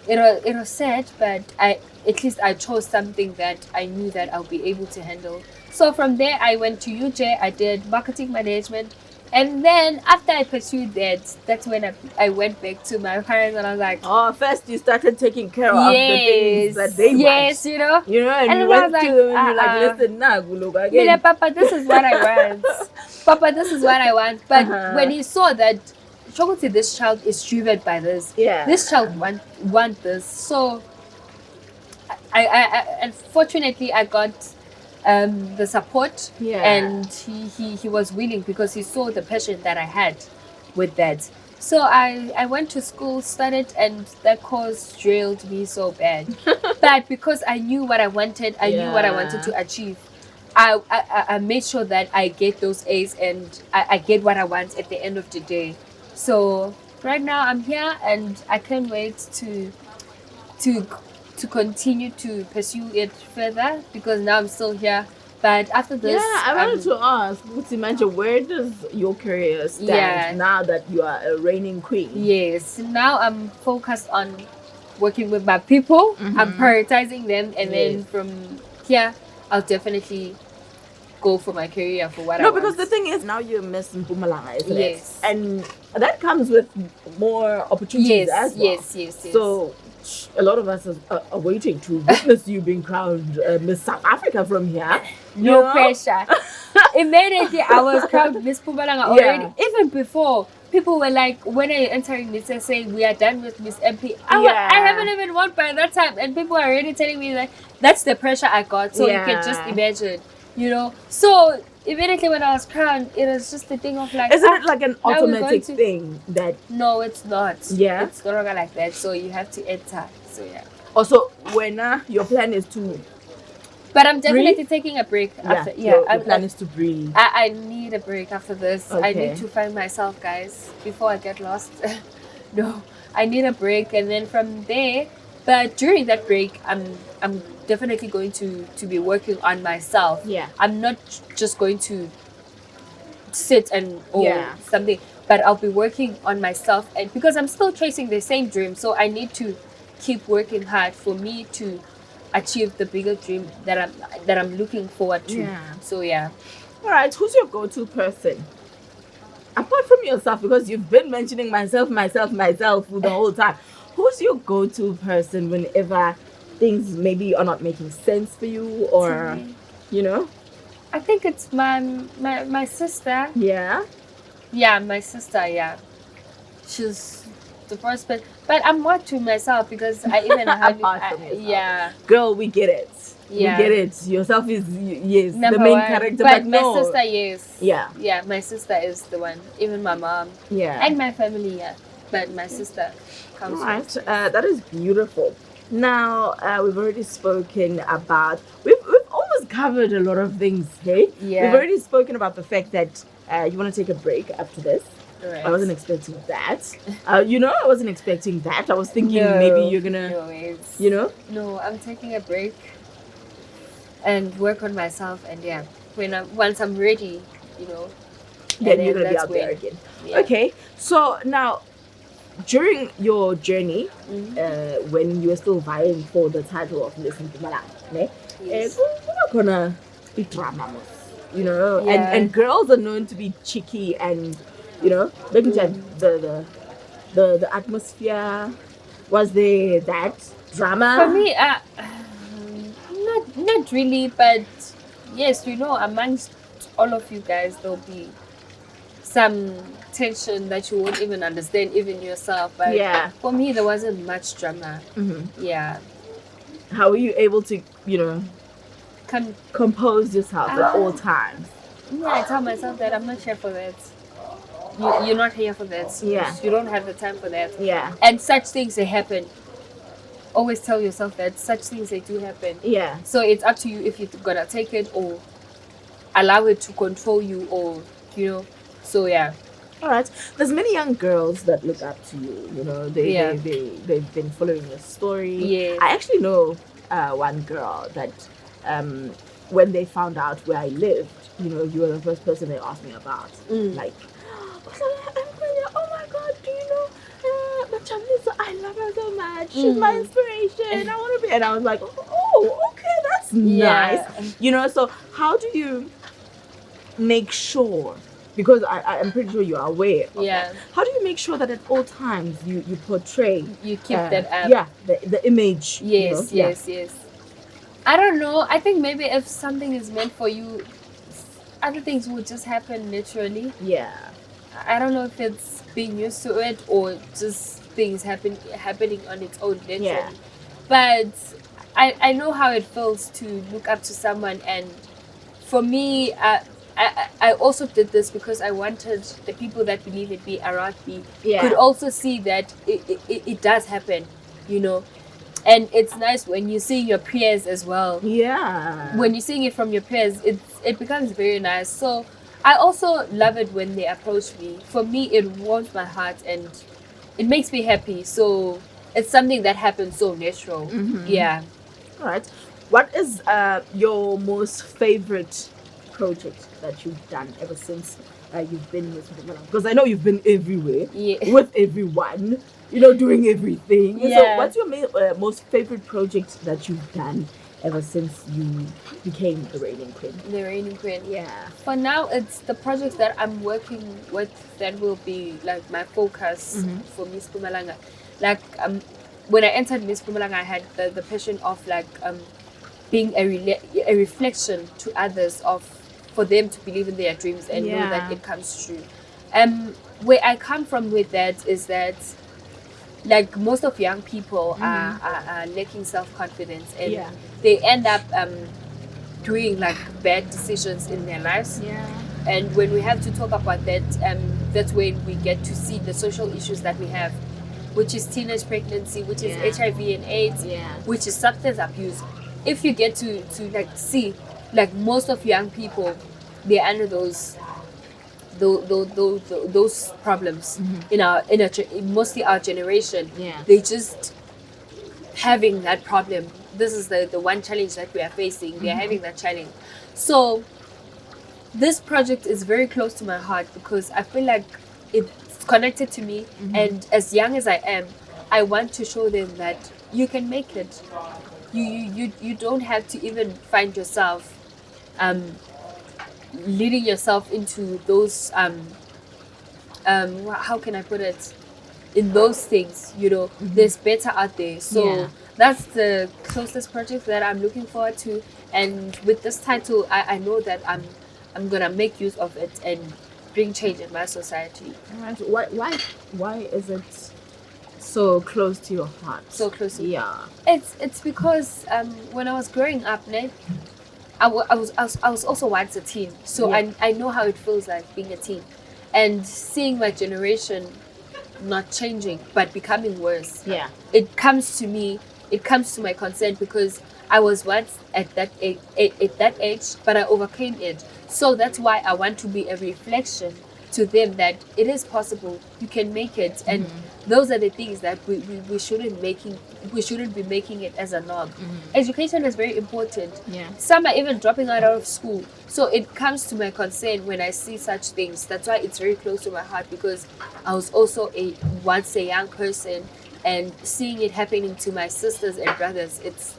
it was sad, but at least I chose something that I knew that I'll be able to handle. So from there I went to UJ, I did marketing management, and then after I pursued that's when I went back to my parents and I was like, Oh, first you started taking care of the things that they want. yes, And and you then went I was to like, them and you're like, listen, nah, look again. Mila, Papa, this is what I want. Papa, this is what I want. But when he saw that, Chocolate, this child is driven by this. Yeah. This child want this. So, I unfortunately I got the support. Yeah. And he was willing because he saw the passion that I had with that. So I went to school, studied, and that course drilled me so bad. But because I knew what I wanted, I knew what I wanted to achieve, I made sure that I get those A's and I get what I want at the end of the day. So right now I'm here and I can't wait to continue to pursue it further, because now I'm still here. But after this, Yeah, I wanted to ask, Imagine, where does your career stand Yeah. now that you are a reigning queen? Yes, now I'm focused on working with my people. I'm prioritizing them, and then Yes. from here, I'll definitely go for my career for what I No, want. because the thing is, now you're Miss Mpumalanga, isn't Yes. it? And that comes with more opportunities as well. yes. So a lot of us are waiting to witness you being crowned Miss South Africa from here. No You know? pressure. Immediately, I was crowned Miss Mpumalanga already. Yeah. Even before, people were like, when are you entering this, they say we are done with Miss MP. I Yeah. haven't even won by that time, and people are already telling me like that's the pressure I got. So you can just Yeah. imagine, So immediately when I was crowned, it was just the thing of like, Isn't it like an now we're going automatic to- thing that No, it's not. Yeah? It's no longer like that. So you have to enter. So yeah. also when your plan is to But I'm definitely taking a break after. your I'm plan is to breathe. I need a break after this. I Okay. need to find myself, guys, before I get lost. No, I need a break, and then from there. But during that break, I'm definitely going to be working on myself. Yeah. I'm not just going to sit and Yeah. something, but I'll be working on myself, and because I'm still chasing the same dream, so I need to keep working hard for me to achieve the bigger dream that I'm looking forward to. Yeah. So yeah. All right, who's your go-to person? Apart from yourself, because you've been mentioning myself for the whole time. Who's your go-to person whenever things maybe are not making sense for you, or I think it's my sister. Yeah. Yeah, my sister. Yeah, she's the first person. But I'm more to myself because I even have Apart from yourself. yeah. Girl, we get it. Yeah. We get it. Yourself is yes Number the main one. character, but but no. my sister, yes. Yeah. Yeah, my sister is the one. Even my mom Yeah. and my family. Yeah, but my sister comes Right, first. that is beautiful. Now we've already spoken about we've almost covered a lot of things. Hey, Yeah. we've already spoken about the fact that you want to take a break after this. Right. I wasn't expecting that. I wasn't expecting that. I was thinking No, maybe you're gonna, No, it's, no. I'm taking a break and work on myself, and yeah, once I'm ready, Then and you're gonna be that's out there when- again. yeah. Okay, so now during your journey, Mhm. when you were still vying for the title of Miss Mpumalanga, ne? Yes. We're gonna be drama, Yeah. and girls are known to be cheeky and making sure the atmosphere was there that drama. For me, not really, but yes, amongst all of you guys, there'll be some tension that you won't even understand, even yourself. But Yeah. for me, there wasn't much drama. Mhm. Yeah, How are you able to, Come, compose yourself at all times? yeah, I tell myself that I'm not here for that. You're not here for that. Yeah. You don't have the time for that. Yeah. And such things, they happen. Always tell yourself that such things, they do happen. Yeah. So it's up to you if you're gonna take it or allow it to control you, or so yeah. All right. There's many young girls that look up to you. Yeah. They've been following your story. Yes. I actually know one girl that when they found out where I lived, you were the first person they asked me about. Like, oh my God, do you know Bajabulise? I love her so much. She's my inspiration. I want to be. And I was like, oh, okay, that's nice. So how do you make sure? Because I'm pretty sure you are aware of that. How do you make sure that at all times you portray... You keep that up. Yeah, the image. Yes. I don't know. I think maybe if something is meant for you, other things will just happen naturally. Yeah. I don't know if it's being used to it or just things happening on its own naturally. Yeah. But I know how it feels to look up to someone, and for me, I also did this because I wanted the people that believe in me around me could also see that it does happen, And it's nice when you're seeing your peers as well. Yeah. When you're seeing it from your peers, it becomes very nice. So I also love it when they approach me. For me, it warms my heart and it makes me happy. So it's something that happens so natural. Yeah. All right. What is your most favorite project that you've done ever since you've been with Mpumalanga? Because I know you've been everywhere with everyone, doing everything. Yeah. So what's your most favorite project that you've done ever since you became the reigning queen? The reigning queen. Yeah. For now, it's the projects that I'm working with that will be like my focus for Miss Mpumalanga. Like when I entered Miss Mpumalanga, I had the passion of being a reflection to others for them to believe in their dreams and know that it comes true. Where I come from with that is that like most of young people are lacking self-confidence, and they end up doing like bad decisions in their lives. And when we have to talk about that, that's when we get to see the social issues that we have, which is teenage pregnancy, which is HIV and AIDS, which is substance abuse. If you get to like see like most of young people, they're under those problems in mostly our generation. They just having that problem. This is the one challenge that we are facing. They're having that challenge. So this project is very close to my heart because I feel like it's connected to me, and as young as I am, I want to show them that you can make it. You don't have to even find yourself leading yourself into those how can I put it, in those things. There's better out there. So that's the closest project that I'm looking forward to, and with this title I know that I'm gonna make use of it and bring change in my society. Alright. Why is it so close to your heart? So close to It's because when I was growing up, I was also once a teen, so I know how it feels like being a teen, and seeing my generation not changing but becoming worse. It comes to me. It comes to my concern because I was once at that age, but I overcame it. So that's why I want to be a reflection to them that it is possible. You can make it, and those are the things that we shouldn't be making it as a norm. Education is very important. Some are even dropping out of school. So it comes to my concern when I see such things. That's why it's very close to my heart, because I was also once a young person, and seeing it happening to my sisters and brothers, it's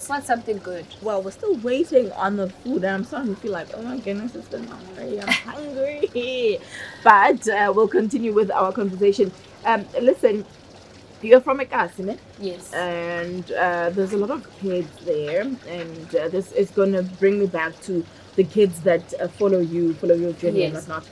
not something good. Well, we're still waiting on the food, and I'm starting to feel like, oh my goodness, it's been hungry. I'm hungry. But we'll continue with our conversation. Listen, you're from Ekasi, Yes. and there's a lot of kids there, and this is going to bring me back to the kids that follow your journey and Yes. whatnot.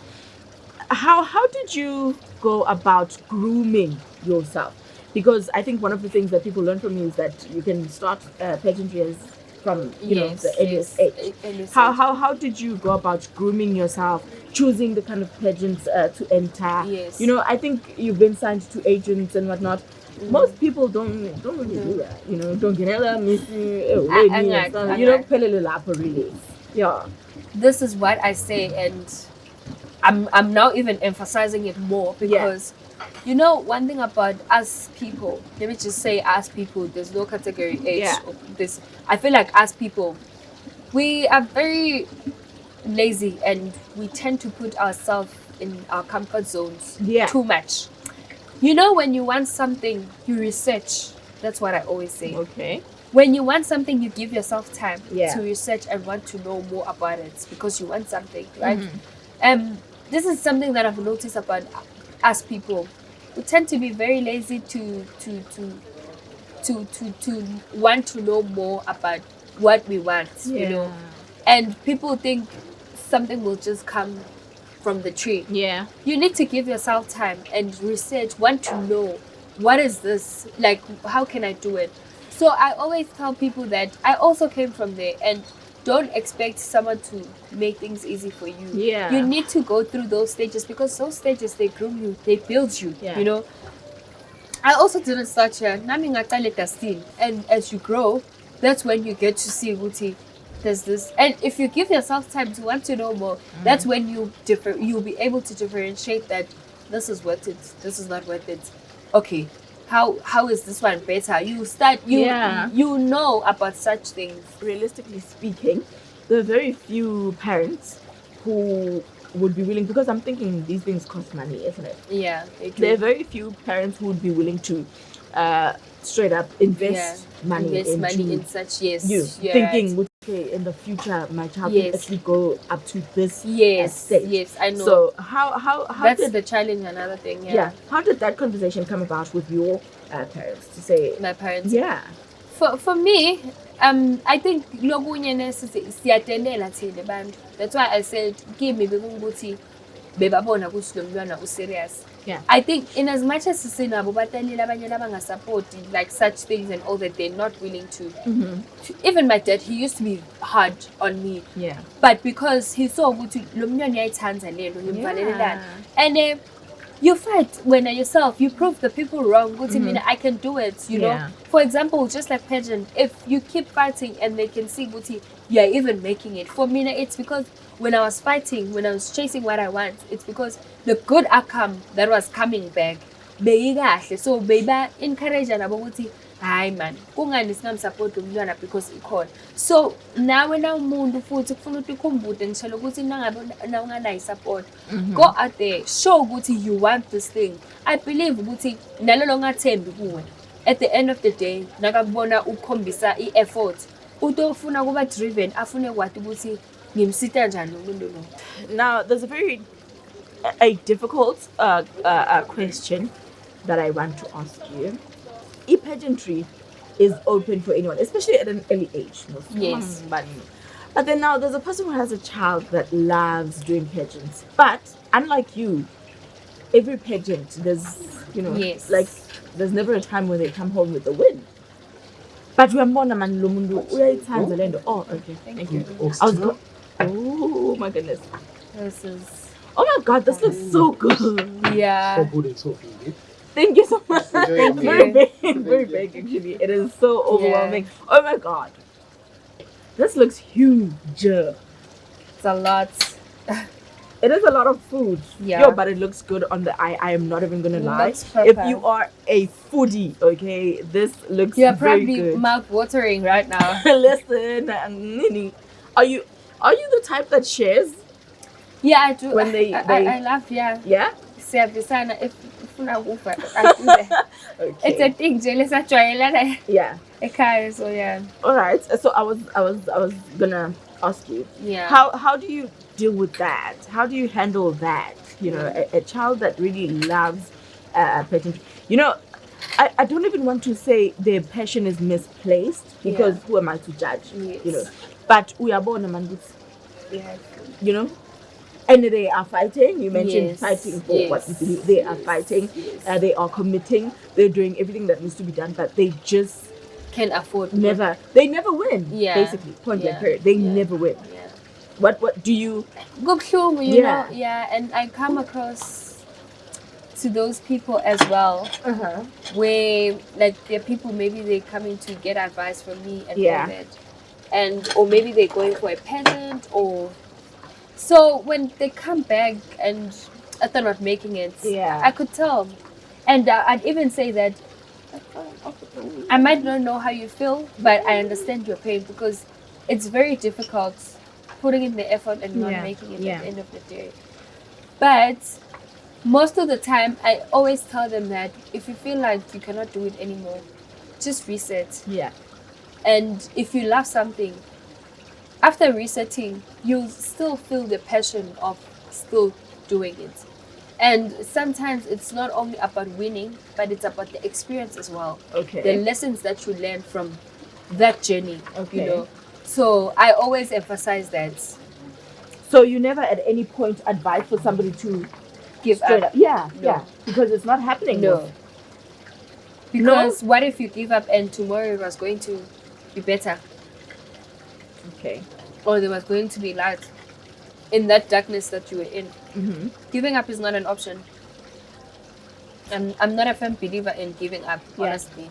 How did you go about grooming yourself? because I think one of the things that people learn from you is that you can start pageantry as from the earliest age. How did you go about grooming yourself, choosing the kind of pageants to enter? Yes. I think you've been signed to agents and whatnot. Most people don't really do that. Don't get really. Yeah. This is what I say, and I'm now even emphasizing it more because one thing about us people, let me just say us people, there's no category age. This I feel like us people, we are very lazy and we tend to put ourselves in our comfort zones too much. When you want something, you research. That's what I always say. Okay. When you want something, you give yourself time to research and want to know more about it because you want something, right? This is something that I've noticed about us people. We tend to be very lazy to want to know more about what we want, and people think something will just come from the tree. Yeah. You need to give yourself time and research, want to know what is this, like how can I do it. So I always tell people that I also came from there, and don't expect someone to make things easy for you. Yeah. You need to go through those stages because those stages, they groom you, they build you. I also didn't start here. And as you grow, that's when you get to see Wuti. There's this, and if you give yourself time to want to know more, that's when you'll be able to differentiate that this is worth it, this is not worth it. Okay, how is this one better? You start you know about such things. Realistically speaking, there are very few parents who would be willing, because I'm thinking these things cost money, isn't it? Yeah, they do. There are very few parents who would be willing to straight up invest money in such thinking right. Okay, in the future my child can actually go up to this stage. Yes, I know. So how that's the challenge. Another thing. How did that conversation come about with your parents to say? My parents. Yeah. For me, I think that's why I said give me ukuthi bebabona ukuthi lo mntwana userious. Yeah. I think in as much as sinabo batalile abanye labanga-support like such things and all that, they're not willing to. Even my dad, he used to be hard on me. Yeah. But because he saw ukuthi lo mntwana uyayithanda lento ngimvalelelana. And you fight when yourself, you prove the people wrong. I can do it, you know. For example, just like pageant, if you keep fighting and they can see Guti, you're even making it. For me, it's because when I was fighting, when I was chasing what I want, it's because the good outcome that was coming back, so baby encourage and about hi man, kungani singamsupport umntwana because ikhona. So nawe na umuntu futhi kufuna ukuthi ukhumbule ngishelo ukuthi nangabe na unganayo support, go out there, show ukuthi you want this thing. I believe ukuthi nalolo ngathembi kuwe, at the end of the day nakakubona ukhombisa i-effort, utofuna kuba driven, afune kwathi ukuthi ngimsita njani umuntu lo. Now there's a difficult question that I want to ask you. E-pageantry is open for anyone, especially at an early age. Yes. But then now there's a person who has a child that loves doing pageants. But unlike you, every pageant, there's, like, there's never a time when they come home with a win. But we are more man lumundu. Oh, okay. Thank you. Oh my goodness. This is. Oh my God, this looks so good. Yeah. So good and so good. Thank you so much. Thank you. Very big actually. It is so overwhelming. Oh my God. This looks huge. It's a lot. It is a lot of food. Yeah. But it looks good on the eye. I am not even gonna lie. If you are a foodie, okay, this looks You're very probably good. mouth watering right now. Listen, Nini, are you the type that shares? Yeah, I do. When they I love, yeah. Yeah? If I do that. Okay. It's a thing, Jelisa try. Yeah. Okay, so yeah. All right. So I was gonna ask you. Yeah. How do you deal with that? How do you handle that? A child that really loves pageantry. I don't even want to say their passion is misplaced because who am I to judge? Yes. But we are born a man. Yeah. And they are fighting. You mentioned Yes, fighting for what you yes, believe. They are yes, fighting. yes. They are committing. They're doing everything that needs to be done, but they just Can afford never. They never win. Yeah. Basically, point blank Yeah. period. They Yeah. never win. Yeah. What do you? Gubhlungu, you know, and I come across to those people as well, where like there are people maybe they coming to get advice from me and all that, and or maybe they're going for a pageant or so when they come back and they're not making it, I could tell, and I'd even say that I might not know how you feel, but I understand your pain because it's very difficult putting in the effort and not making it at the end of the day. But most of the time, I always tell them that if you feel like you cannot do it anymore, just reset. Yeah. And if you love something, after resetting, you'll still feel the passion of still doing it. And sometimes it's not only about winning, but it's about the experience as well. Okay. The lessons that you learn from that journey. Okay. You know. So I always emphasize that. So you never at any point advise for somebody to give up. Yeah, No. yeah. Because it's not happening. No. Because what if you give up and tomorrow it was going to be better? Okay. Or there was going to be light in that darkness that you were in. Mm-hmm. Giving up is not an option. I'm not a firm believer in giving up, honestly.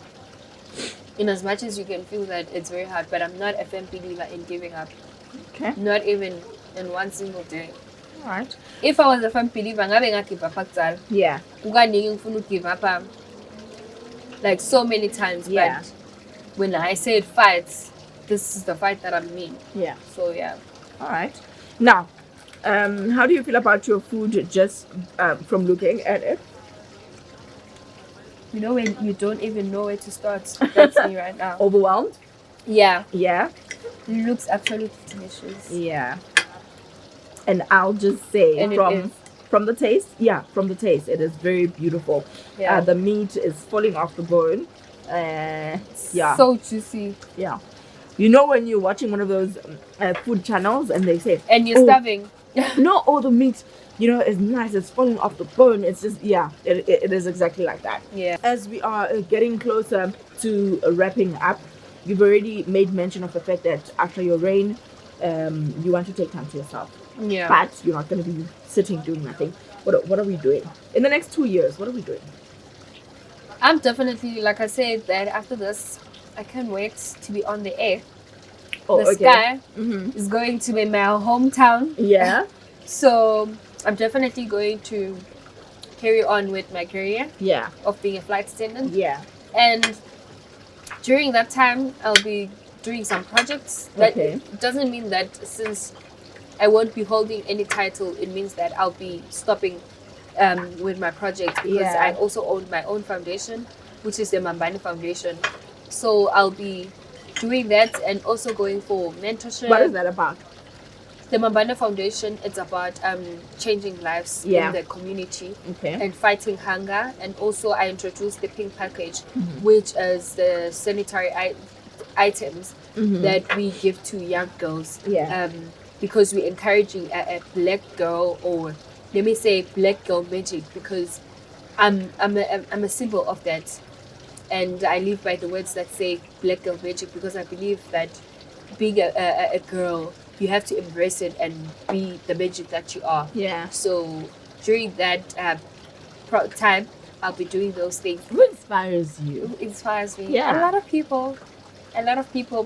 In as much as you can feel that it's very hard, but I'm not a firm believer in giving up. Okay. Not even in one single day. All right. If I was a firm believer, ngabe ngagive up akutsala. Yeah. Kukaningi ngifuna give up like so many times, but when I said fights, this is the fight that I'm in. Yeah. So yeah. All right. Now, how do you feel about your food just from looking at it? You know when you don't even know where to start? That's me right now. Overwhelmed? Yeah. Yeah. It looks absolutely delicious. Yeah. And I'll just say from the taste, it is very beautiful. Yeah. The meat is falling off the bone. So juicy. Yeah. You know when you're watching one of those food channels and they say, and you're starving. No, all the meat, is nice. It's falling off the bone. It's just, it is exactly like that. Yeah. As we are getting closer to wrapping up, you've already made mention of the fact that after your reign, you want to take time to yourself. Yeah. But you're not going to be sitting doing nothing. What are we doing? In the next 2 years, what are we doing? I'm definitely, like I said, that after this, I can't wait to be on the air. The Sky is going to be my hometown. Yeah. So I'm definitely going to carry on with my career. Yeah. Of being a flight attendant. Yeah. And during that time, I'll be doing some projects. That doesn't mean that since I won't be holding any title, it means that I'll be stopping with my project because I also own my own foundation, which is the Mambani Foundation. So I'll be doing that and also going for mentorship. What is that about? The Mambani Foundation, it's about changing lives in the community and fighting hunger. And also I introduced the pink package, which is the sanitary items that we give to young girls. Because we're encouraging a black girl, or let me say black girl magic, because I'm a symbol of that. And I live by the words that say black girl magic because I believe that being a girl, you have to embrace it and be the magic that you are. Yeah. So during that time, I'll be doing those things. Who inspires you? Who inspires me? Yeah. A lot of people,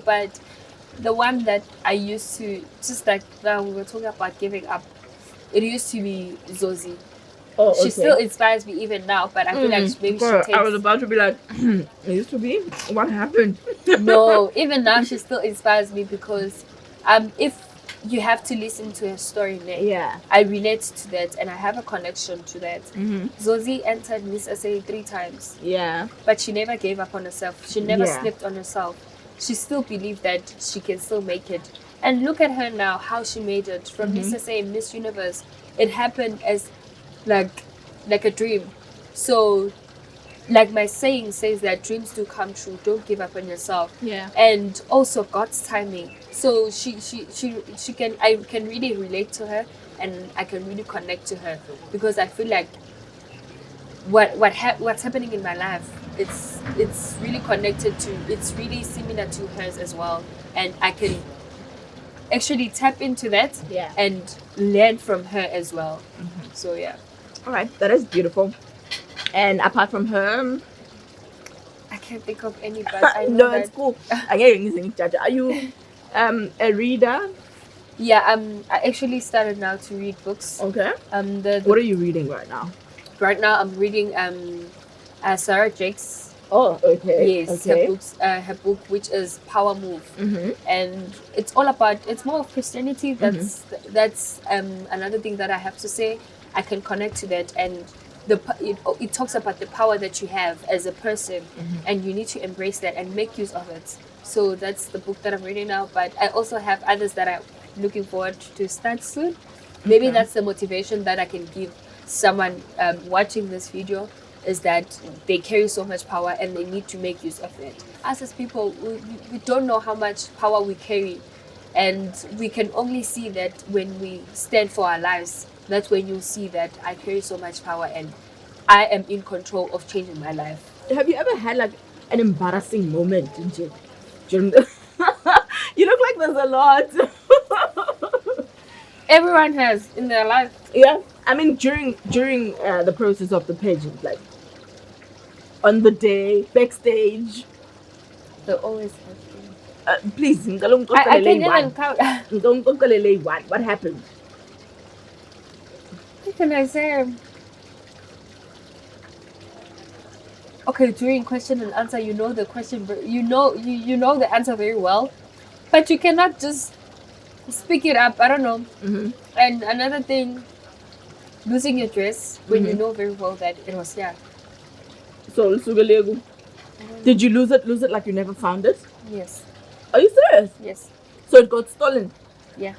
but the one that I used to, just like now we were talking about giving up, it used to be Zozi. Oh, she still inspires me even now, but I feel like maybe she takes... I was about to be like, it used to be? What happened? No, even now she still inspires me because if you have to listen to her story, I relate to that and I have a connection to that. Zozi entered Miss SA 3 times. Yeah. But she never gave up on herself. She never slept on herself. She still believed that she can still make it. And look at her now, how she made it. From Miss SA, Miss Universe. It happened as like a dream. So like my saying says that dreams do come true. Don't give up on yourself. Yeah. And also God's timing. So she can, I can really relate to her, and I can really connect to her, because I feel like what's happening in my life, it's really connected to, it's really similar to hers as well, and I can actually tap into that Yeah. and learn from her as well. So yeah, All right, that is beautiful. And apart from her, I can't think of any, but I know no, that it's cool. Are you a reader? yeah, I actually started now to read books. Okay. The What are you reading right now? right now I'm reading Sarah Jake's, Oh, okay. yes, Okay. her book, which is Power Move. Mm-hmm. And it's all about, it's more of Christianity. That's another thing that I have to say. I can connect to that, and it talks about the power that you have as a person, and you need to embrace that and make use of it. So that's the book that I'm reading now, but I also have others that I'm looking forward to start soon. Maybe Okay. that's the motivation that I can give someone watching this video, is that they carry so much power and they need to make use of it. Us as people, we don't know how much power we carry, and we can only see that when we stand for our lives. That's when you'll see that I carry so much power and I am in control of changing my life. Have you ever had like an embarrassing moment in during the You look like there's a lot. Everyone has in their life. Yeah. I mean during the process of the pageant, like on the day, backstage. They always have been. Please, I can even count. what happened? What can I say? Okay, during question and answer, you know the question, you know the answer very well, but you cannot just speak it up. I don't know. Mm-hmm. And another thing, losing your dress when you know very well that it was here. So did you lose it like you never found it? Yes. Are you serious? Yes. So it got stolen? Yeah.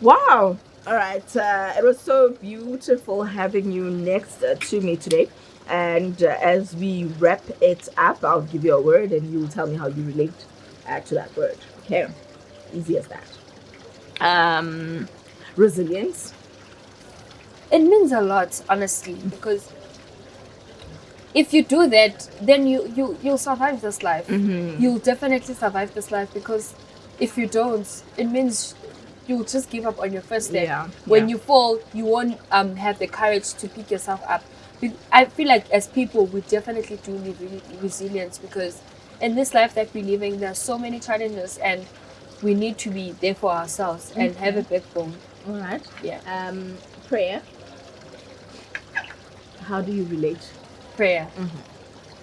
Wow. All right. It was so beautiful having you next to me today. And as we wrap it up, I'll give you a word and you will tell me how you relate to that word. Okay. Easy as that. Resilience. It means a lot, honestly, because if you do that, then you'll survive this life. You'll definitely survive this life, because if you don't, it means you'll just give up on your first step. Yeah. When you fall, you won't have the courage to pick yourself up. I feel like as people, we definitely do need resilience, because in this life that we're living, there are so many challenges, and we need to be there for ourselves and have a backbone. All right. Yeah. Prayer. How do you relate? Prayer.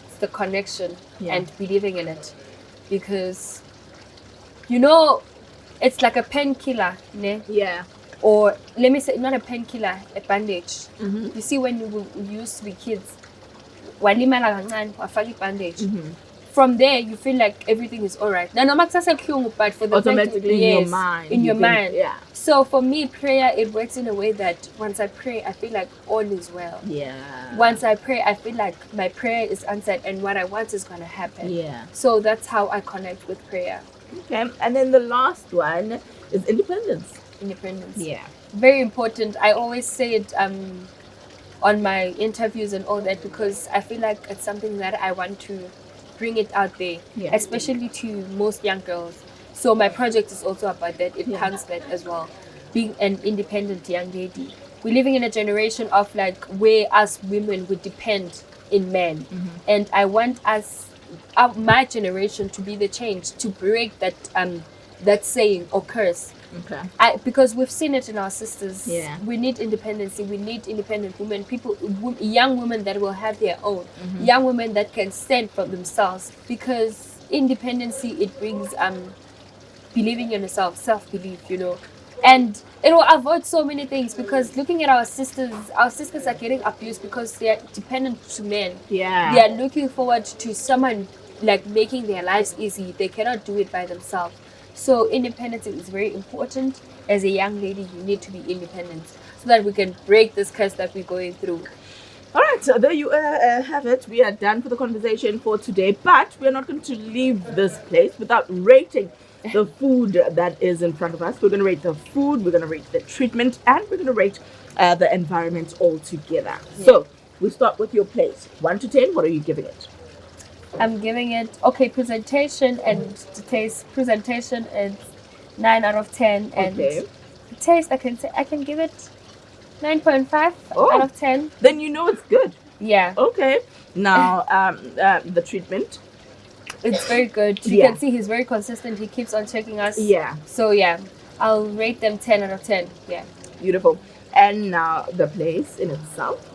It's the connection and believing in it, because it's like a painkiller, ne? Yeah. Or let me say, not a painkiller, a bandage. You see, when we used to be kids, walimala kancane, wafaka bandage. From there, you feel like everything is alright. Now, no matter but for the Automatically in your mind. in your mind. Yeah. So for me, prayer, it works in a way that once I pray, I feel like all is well. Yeah. Once I pray, I feel like my prayer is answered and what I want is going to happen. Yeah. So that's how I connect with prayer. Okay. And then the last one is independence. Independence. Yeah. Very important. I always say it on my interviews and all that, because I feel like it's something that I want to bring it out there, especially to most young girls. So my project is also about that. It counts that as well. Being an independent young lady. We're living in a generation of like where us women would depend in men. And I want my generation to be the change, to break that saying or curse. Okay. Because we've seen it in our sisters. Yeah. We need independence. We need independent women, young women that will have their own, young women that can stand for themselves. Because independency, it brings believing in yourself, self-belief, and it will avoid so many things. Because looking at our sisters are getting abused because they are dependent to men. Yeah. They are looking forward to someone like making their lives easy. They cannot do it by themselves. So independence is very important. As a young lady, you need to be independent so that we can break this curse that we're going through. All right, so there you have it. We are done for the conversation for today, but we are not going to leave this place without rating the food that is in front of us. We're going to rate the food, we're going to rate the treatment, and we're going to rate the environment all together. Yeah. So we start with your plate. 1 to 10, what are you giving it? I'm giving it presentation and the taste. Presentation is 9 out of 10, and Okay. the taste I can give it 9.5 out of 10. Then you know it's good. Yeah, Okay. Now, the treatment. it's very good. You Yeah. can see he's very consistent. He keeps on checking us. Yeah, So yeah, I'll rate them 10 out of 10. Yeah. beautiful. And now the place in itself.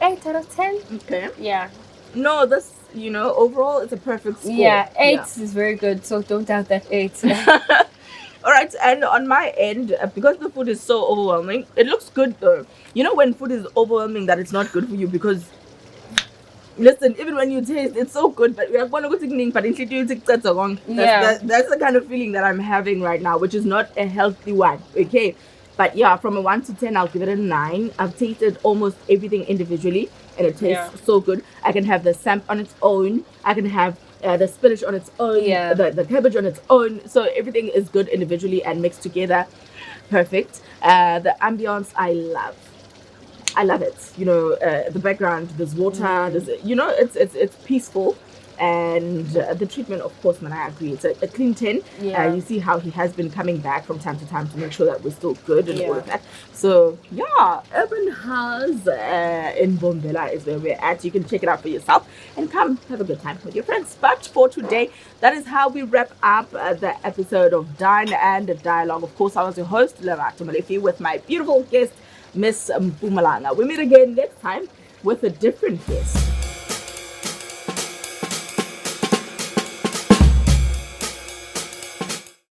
8 out of 10. Okay. Yeah. No, this, overall, it's a perfect score. Yeah, 8 is very good. So don't doubt that 8. All right, and on my end, because the food is so overwhelming, it looks good though. You know when food is overwhelming that it's not good for you because, listen, even when you taste, it's so good, but we are going to go to but that's wrong. Yeah. That's the kind of feeling that I'm having right now, which is not a healthy one. Okay, but yeah, from a 1 to 10, I'll give it a 9. I've tasted almost everything individually, and it tastes so good. I can have the samp on its own. I can have the spinach on its own, Yeah. the cabbage on its own. So everything is good individually and mixed together. Perfect. The ambience, I love it. The background, there's water, there's, it's peaceful. And the treatment, of course, man, I agree. It's a clean 10. Yeah. You see how he has been coming back from time to time to make sure that we're still good and all Yeah. of that. So, yeah, Urban House in Bombela is where we're at. You can check it out for yourself and come have a good time with your friends. But for today, that is how we wrap up the episode of Dine and Dialogue. Of course, I was your host, Lerato Molefe, with my beautiful guest, Miss Mpumalanga. We meet again next time with a different guest.